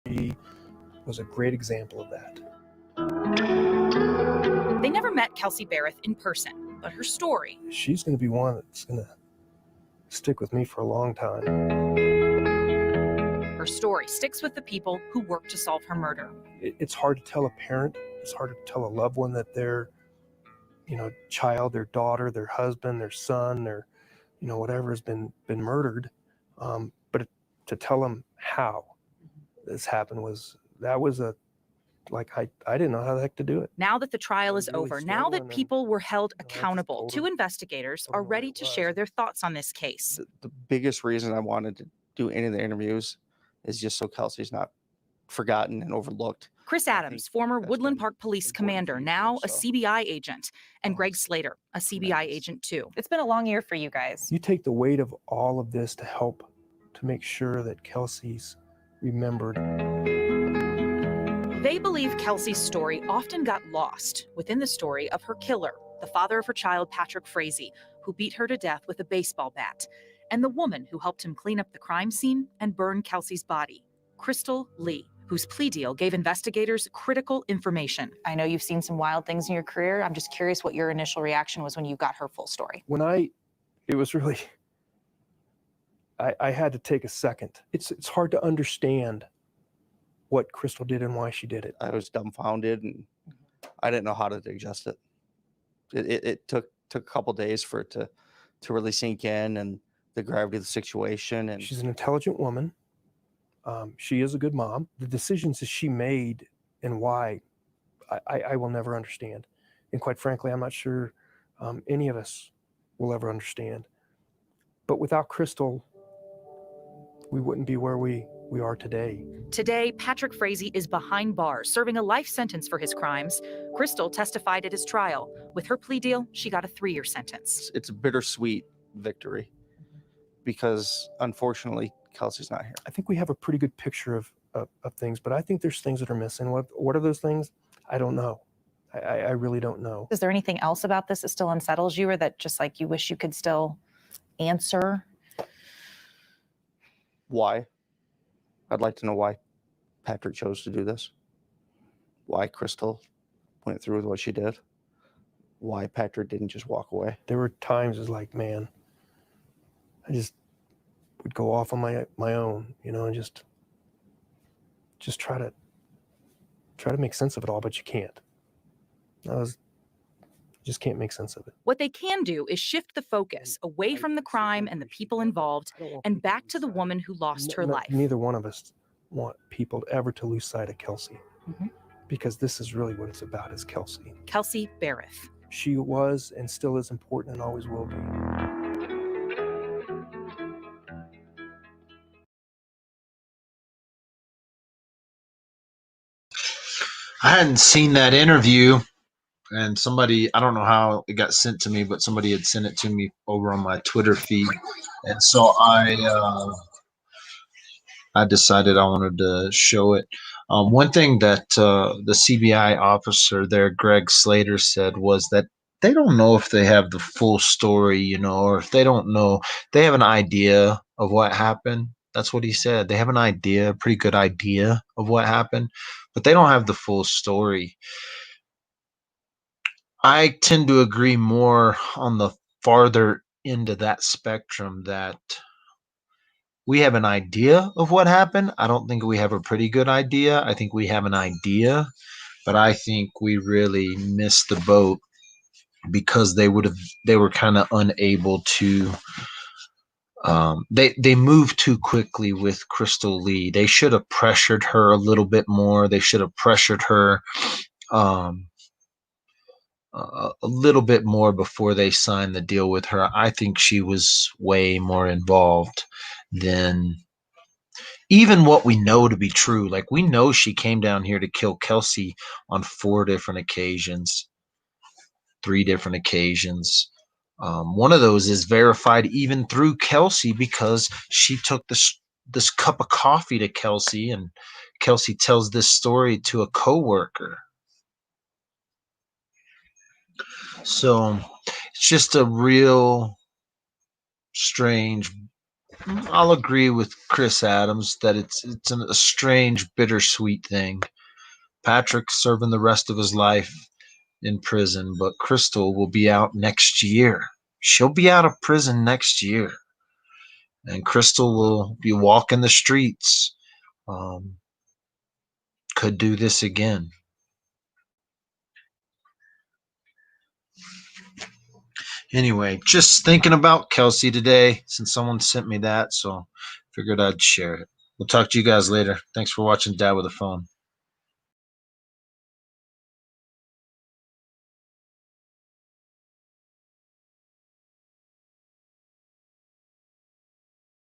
She was a great example of that. They never met Kelsey Berreth in person, but her story. She's going to be one that's going to stick with me for a long time. Her story sticks with the people who worked to solve her murder. It's hard to tell a parent, it's hard to tell a loved one that their, child, their daughter, their husband, their son, their, whatever has been murdered. But to tell them how this happened I didn't know how the heck to do it. Now that the trial is over, now that people were held accountable, two investigators are ready to share their thoughts on this case. The biggest reason I wanted to do any of the interviews is just so Kelsey's not forgotten and overlooked. Chris Adams, former Woodland Park Police commander, now a CBI agent, and Greg Slater, a CBI agent too. It's been a long year for you guys. You take the weight of all of this to help to make sure that Kelsey's remembered. They believe Kelsey's story often got lost within the story of her killer, the father of her child, Patrick Frazee, who beat her to death with a baseball bat, and the woman who helped him clean up the crime scene and burn Kelsey's body, Krystal Lee, whose plea deal gave investigators critical information. I know you've seen some wild things in your career. I'm just curious what your initial reaction was when you got her full story. It was really, I had to take a second. It's hard to understand what Krystal did and why she did it. I was dumbfounded and I didn't know how to digest it. It took a couple days for it to really sink in, and the gravity of the situation. And she's an intelligent woman. She is a good mom. The decisions that she made and why, I will never understand. And quite frankly, I'm not sure any of us will ever understand. But without Krystal, we wouldn't be where we are today. Today, Patrick Frazee is behind bars, serving a life sentence for his crimes. Krystal testified at his trial. With her plea deal, she got a 3-year sentence. It's a bittersweet victory because, unfortunately, Kelsey's not here. I think we have a pretty good picture of things, but I think there's things that are missing. What are those things? I don't know. I really don't know. Is there anything else about this that still unsettles you, or that just like you wish you could still answer? Why? I'd like to know why Patrick chose to do this. Why Krystal went through with what she did. Why Patrick didn't just walk away. There were times it's like, man, I just would go off on my own, and just try to make sense of it all, but you can't. Just can't make sense of it. What they can do is shift the focus away from the crime and the people involved and back to the woman who lost her life. Neither one of us want people ever to lose sight of Kelsey, because this is really what it's about, is Kelsey. Kelsey Berreth. She was and still is important and always will be. I hadn't seen that interview, and somebody, I don't know how it got sent to me, but somebody had sent it to me over on my Twitter feed. And so I decided I wanted to show it. One thing that the CBI officer there, Greg Slater, said was that they don't know if they have the full story, or if they don't know, they have an idea of what happened. That's what he said. They have an idea, a pretty good idea of what happened, but they don't have the full story. I tend to agree more on the farther end of that spectrum, that we have an idea of what happened. I don't think we have a pretty good idea. I think we have an idea, but I think we really missed the boat because they were kind of unable to. They moved too quickly with Krystal Lee. They should have pressured her a little bit more. They should have pressured her a little bit more before they signed the deal with her. I think she was way more involved than even what we know to be true. Like, we know she came down here to kill Kelsey on 4 different occasions, 3 different occasions. One of those is verified even through Kelsey, because she took this cup of coffee to Kelsey, and Kelsey tells this story to a coworker. So it's just a real strange I'll agree with Chris Adams that it's a strange, bittersweet thing. Patrick serving the rest of his life in prison, but Krystal will be out next year. She'll be out of prison next year, and Krystal will be walking the streets. Could do this again. Anyway, just thinking about Kelsey today since someone sent me that, so figured I'd share it. We'll talk to you guys later. Thanks for watching Dad with a Phone.